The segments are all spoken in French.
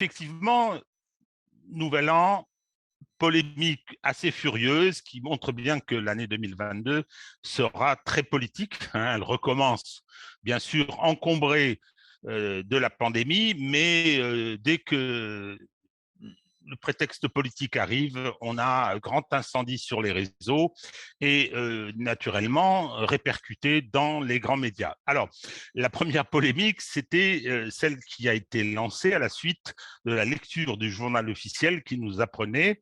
Effectivement, nouvel an, polémique assez furieuse qui montre bien que l'année 2022 sera très politique, hein. Elle recommence, bien sûr, encombrée de la pandémie, mais dès que le prétexte politique arrive, on a un grand incendie sur les réseaux et naturellement répercuté dans les grands médias. Alors, la première polémique, c'était celle qui a été lancée à la suite de la lecture du journal officiel qui nous apprenait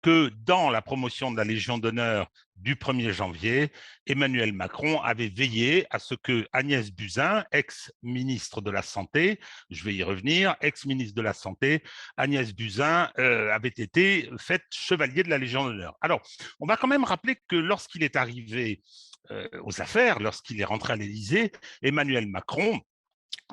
que dans la promotion de la Légion d'honneur du 1er janvier, Emmanuel Macron avait veillé à ce que Agnès Buzyn, ex-ministre de la Santé, je vais y revenir, ex-ministre de la Santé, Agnès Buzyn avait été faite chevalier de la Légion d'honneur. Alors, on va quand même rappeler que lorsqu'il est arrivé aux affaires, lorsqu'il est rentré à l'Élysée, Emmanuel Macron,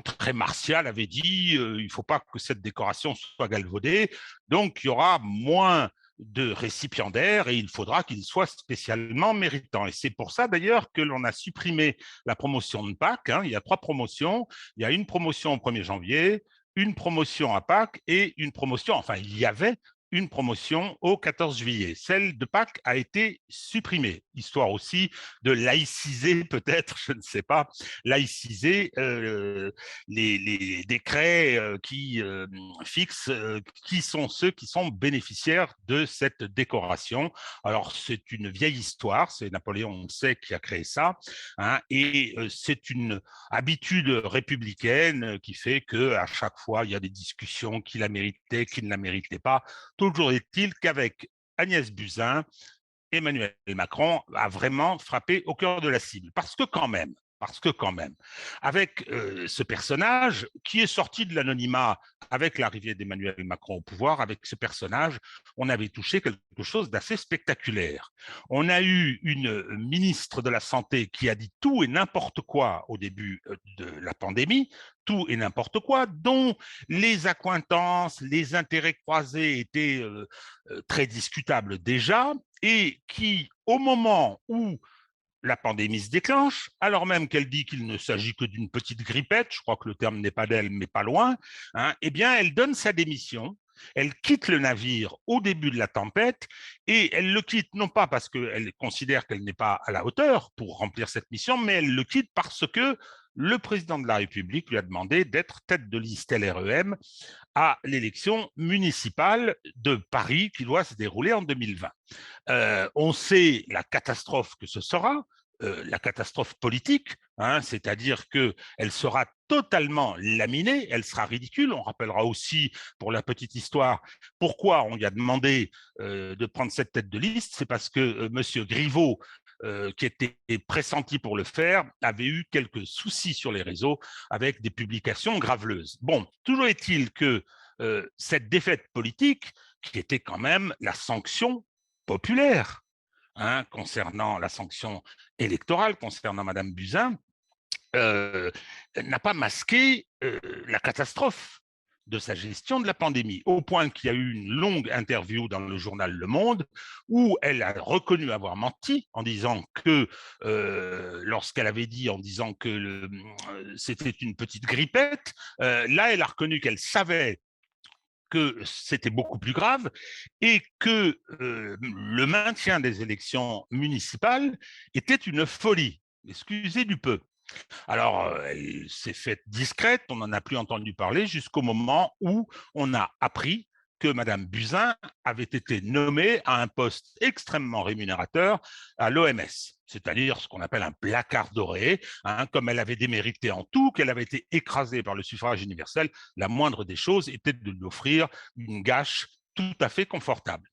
très martial, avait dit il ne faut pas que cette décoration soit galvaudée, donc il y aura moins de récipiendaires et il faudra qu'ils soient spécialement méritants. Et c'est pour ça d'ailleurs que l'on a supprimé la promotion de Pâques, hein. Il y a 3 promotions. Il y a une promotion au 1er janvier, une promotion à Pâques et une promotion, enfin il y avait une promotion au 14 juillet. Celle de Pâques a été supprimée, histoire aussi de laïciser peut-être, je ne sais pas, laïciser les décrets qui fixent qui sont ceux qui sont bénéficiaires de cette décoration. Alors, c'est une vieille histoire, c'est Napoléon, on sait, qui a créé ça, hein, et c'est une habitude républicaine qui fait qu'à chaque fois, il y a des discussions qui la méritaient, qui ne la méritaient pas. Toujours est-il qu'avec Agnès Buzyn, Emmanuel Macron a vraiment frappé au cœur de la cible. Parce que quand même, avec ce personnage qui est sorti de l'anonymat avec l'arrivée d'Emmanuel Macron au pouvoir, avec ce personnage, on avait touché quelque chose d'assez spectaculaire. On a eu une ministre de la Santé qui a dit tout et n'importe quoi au début de la pandémie, tout et n'importe quoi, dont les accointances, les intérêts croisés étaient très discutables déjà, et qui, au moment où la pandémie se déclenche, alors même qu'elle dit qu'il ne s'agit que d'une petite grippette, je crois que le terme n'est pas d'elle, mais pas loin, hein, eh bien, elle donne sa démission. Elle quitte le navire au début de la tempête et elle le quitte non pas parce qu'elle considère qu'elle n'est pas à la hauteur pour remplir cette mission, mais elle le quitte parce que le président de la République lui a demandé d'être tête de liste LREM à l'élection municipale de Paris qui doit se dérouler en 2020. On sait la catastrophe que ce sera, la catastrophe politique, hein, c'est-à-dire qu'elle sera totalement laminée, elle sera ridicule. On rappellera aussi, pour la petite histoire, pourquoi on lui a demandé de prendre cette tête de liste. C'est parce que M. Griveaux, qui était pressenti pour le faire, avait eu quelques soucis sur les réseaux avec des publications graveleuses. Bon, toujours est-il que cette défaite politique, qui était quand même la sanction populaire, hein, concernant la sanction électorale, concernant Mme Buzyn, n'a pas masqué la catastrophe de sa gestion de la pandémie, au point qu'il y a eu une longue interview dans le journal Le Monde où elle a reconnu avoir menti en disant que, lorsqu'elle avait dit en disant que c'était une petite grippette, là elle a reconnu qu'elle savait que c'était beaucoup plus grave et que le maintien des élections municipales était une folie, excusez du peu. Alors, elle s'est faite discrète, on n'en a plus entendu parler jusqu'au moment où on a appris que Mme Buzyn avait été nommée à un poste extrêmement rémunérateur à l'OMS, c'est-à-dire ce qu'on appelle un placard doré, hein, comme elle avait démérité en tout, qu'elle avait été écrasée par le suffrage universel, la moindre des choses était de lui offrir une gâche tout à fait confortable.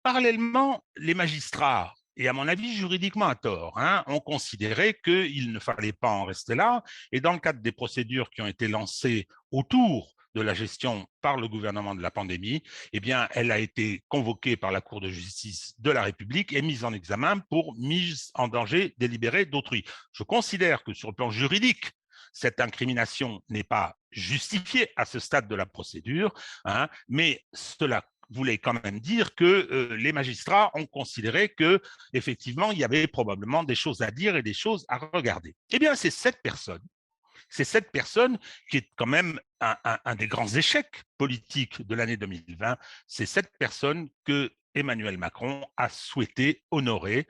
Parallèlement, les magistrats, et à mon avis juridiquement à tort, hein, ont considéré qu'il ne fallait pas en rester là. Et dans le cadre des procédures qui ont été lancées autour de la gestion par le gouvernement de la pandémie, eh bien, elle a été convoquée par la Cour de justice de la République et mise en examen pour mise en danger délibéré d'autrui. Je considère que sur le plan juridique, cette incrimination n'est pas justifiée à ce stade de la procédure, hein, mais cela voulait quand même dire que les magistrats ont considéré que effectivement il y avait probablement des choses à dire et des choses à regarder. Eh bien, c'est cette personne C'est cette personne qui est quand même un des grands échecs politiques de l'année 2020. C'est cette personne que Emmanuel Macron a souhaité honorer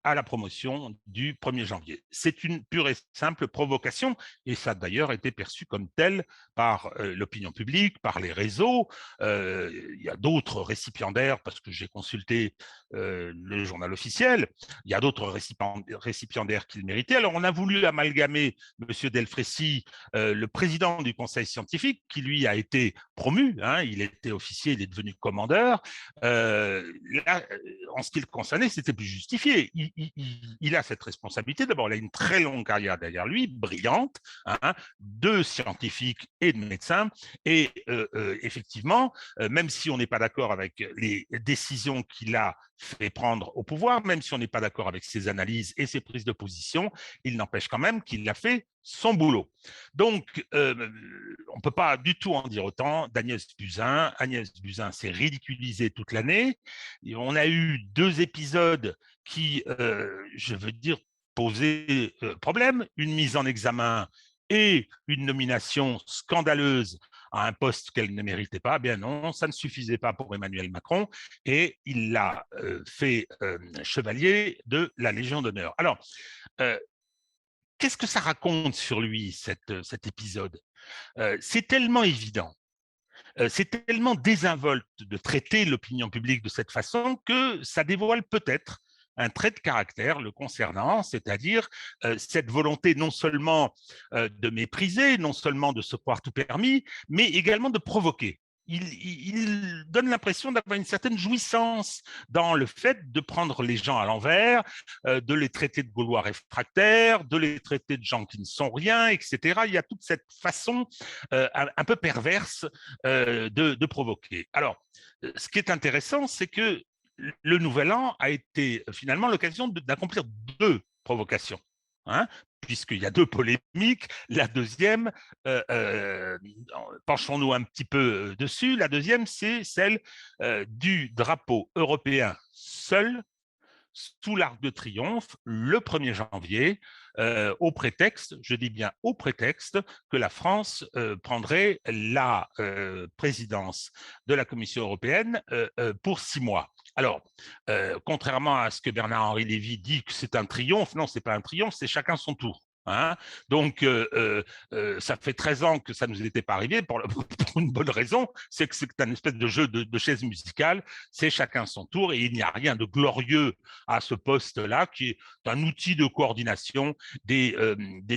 à la promotion du 1er janvier. C'est une pure et simple provocation, et ça a d'ailleurs été perçu comme tel par l'opinion publique, par les réseaux. Il y a d'autres récipiendaires, parce que j'ai consulté le journal officiel, il y a d'autres récipiendaires qui le méritaient. Alors on a voulu amalgamer M. Delfrécy, le président du conseil scientifique, qui lui a été promu, hein, il était officier, il est devenu commandeur. Là, en ce qui le concernait, c'était plus justifié. Il a cette responsabilité. D'abord, il a une très longue carrière derrière lui, brillante, hein, de scientifique et de médecin. Et effectivement, même si on n'est pas d'accord avec les décisions qu'il a fait prendre au pouvoir, même si on n'est pas d'accord avec ses analyses et ses prises de position, il n'empêche quand même qu'il a fait son boulot. Donc, on ne peut pas du tout en dire autant d'Agnès Buzyn. Agnès Buzyn s'est ridiculisée toute l'année. On a eu 2 épisodes qui, je veux dire, posaient problème. Une mise en examen et une nomination scandaleuse à un poste qu'elle ne méritait pas. Bien non, ça ne suffisait pas pour Emmanuel Macron et il l'a fait chevalier de la Légion d'honneur. Alors, qu'est-ce que ça raconte sur lui, cet épisode? C'est tellement évident, c'est tellement désinvolte de traiter l'opinion publique de cette façon que ça dévoile peut-être un trait de caractère le concernant, c'est-à-dire cette volonté non seulement de mépriser, non seulement de se croire tout permis, mais également de provoquer. Il donne l'impression d'avoir une certaine jouissance dans le fait de prendre les gens à l'envers, de les traiter de Gaulois réfractaires, de les traiter de gens qui ne sont rien, etc. Il y a toute cette façon un peu perverse de provoquer. Alors, ce qui est intéressant, c'est que le Nouvel An a été finalement l'occasion d'accomplir 2 provocations. Hein, puisqu'il y a 2 polémiques. La deuxième, penchons-nous un petit peu dessus, la deuxième, c'est celle du drapeau européen seul sous l'Arc de Triomphe le 1er janvier, au prétexte, je dis bien au prétexte, que la France prendrait la présidence de la Commission européenne pour 6 mois. Alors, contrairement à ce que Bernard-Henri Lévy dit que c'est un triomphe, non, ce n'est pas un triomphe, c'est chacun son tour. Hein, donc, ça fait 13 ans que ça ne nous était pas arrivé pour une bonne raison, c'est que c'est un espèce de jeu de chaises musicales, c'est chacun son tour et il n'y a rien de glorieux à ce poste-là qui est un outil de coordination des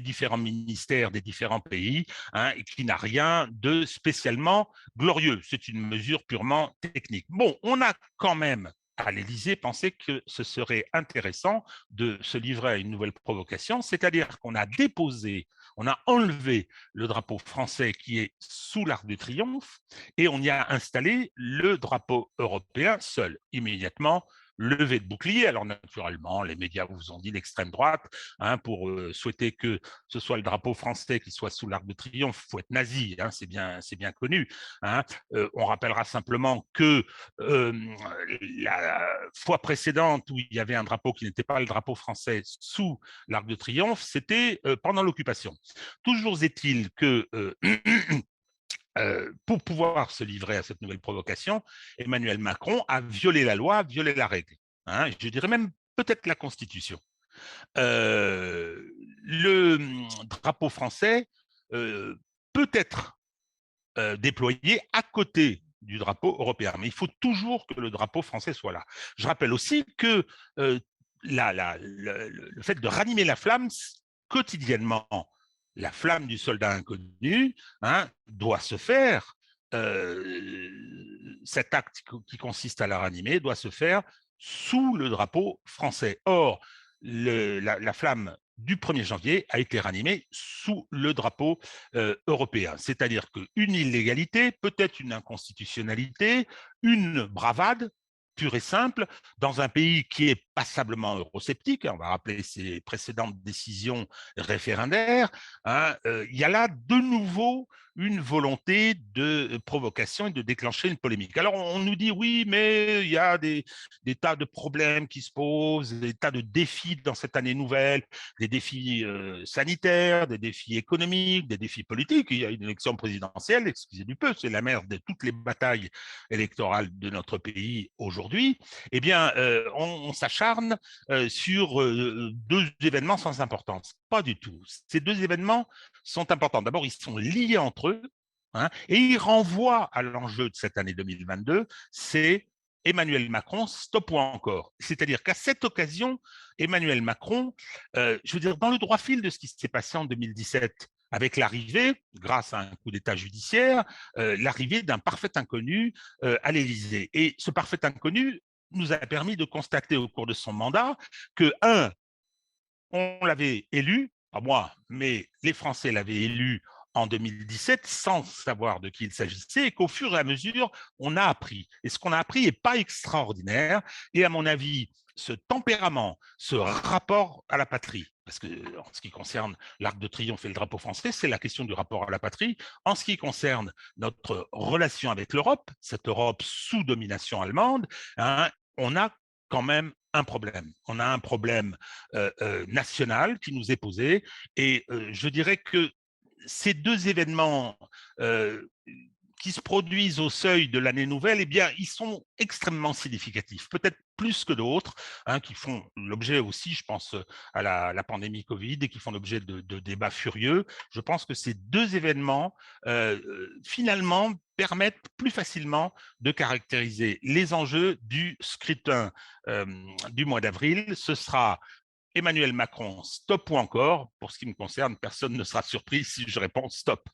différents ministères des différents pays, hein, et qui n'a rien de spécialement glorieux. C'est une mesure purement technique. Bon, on a quand même à l'Élysée pensé que ce serait intéressant de se livrer à une nouvelle provocation, c'est-à-dire qu'on a déposé, on a enlevé le drapeau français qui est sous l'Arc de Triomphe et on y a installé le drapeau européen seul. Immédiatement, levée de bouclier. Alors naturellement, les médias vous ont dit l'extrême droite, hein, pour souhaiter que ce soit le drapeau français qui soit sous l'Arc de Triomphe, il faut être nazi, hein, c'est bien connu. Hein. On rappellera simplement que la fois précédente où il y avait un drapeau qui n'était pas le drapeau français sous l'Arc de Triomphe, c'était pendant l'occupation. Toujours est-il que pour pouvoir se livrer à cette nouvelle provocation, Emmanuel Macron a violé la loi, violé la règle. Hein, je dirais même peut-être la Constitution. Le drapeau français peut être déployé à côté du drapeau européen, mais il faut toujours que le drapeau français soit là. Je rappelle aussi que le fait de ranimer la flamme quotidiennement, la flamme du soldat inconnu, hein, doit se faire, cet acte qui consiste à la ranimer doit se faire sous le drapeau français. Or, la flamme du 1er janvier a été ranimée sous le drapeau européen. C'est-à-dire qu'une illégalité, peut-être une inconstitutionnalité, une bravade pure et simple, dans un pays qui est passablement eurosceptique, on va rappeler ses précédentes décisions référendaires, hein, il y a là de nouveau une volonté de provocation et de déclencher une polémique. Alors on nous dit oui, mais il y a des tas de problèmes qui se posent, des tas de défis dans cette année nouvelle, des défis sanitaires, des défis économiques, des défis politiques. Il y a une élection présidentielle, excusez du peu, c'est la mère de toutes les batailles électorales de notre pays aujourd'hui. Eh bien, on s'acharne sur deux événements sans importance. Pas du tout. Ces deux événements sont importants. D'abord, ils sont liés entre eux, hein, et ils renvoient à l'enjeu de cette année 2022, c'est Emmanuel Macron, stop ou encore. C'est-à-dire qu'à cette occasion, Emmanuel Macron, je veux dire, dans le droit fil de ce qui s'est passé en 2017, avec l'arrivée, grâce à un coup d'État judiciaire, l'arrivée d'un parfait inconnu à l'Élysée. Et ce parfait inconnu nous a permis de constater au cours de son mandat que, un, on l'avait élu, pas moi, mais les Français l'avaient élu en 2017 sans savoir de qui il s'agissait et qu'au fur et à mesure, on a appris. Et ce qu'on a appris n'est pas extraordinaire. Et à mon avis, ce tempérament, ce rapport à la patrie, parce que en ce qui concerne l'Arc de Triomphe et le drapeau français, c'est la question du rapport à la patrie. En ce qui concerne notre relation avec l'Europe, cette Europe sous domination allemande, hein, on a quand même un problème. On a un problème national qui nous est posé et je dirais que ces deux événements qui se produisent au seuil de l'année nouvelle, eh bien, ils sont extrêmement significatifs, peut-être plus que d'autres, hein, qui font l'objet aussi, je pense, à la pandémie Covid et qui font l'objet de débats furieux. Je pense que ces deux événements, finalement, permettent plus facilement de caractériser les enjeux du scrutin du mois d'avril. Ce sera Emmanuel Macron, stop ou encore. Pour ce qui me concerne, personne ne sera surpris si je réponds stop.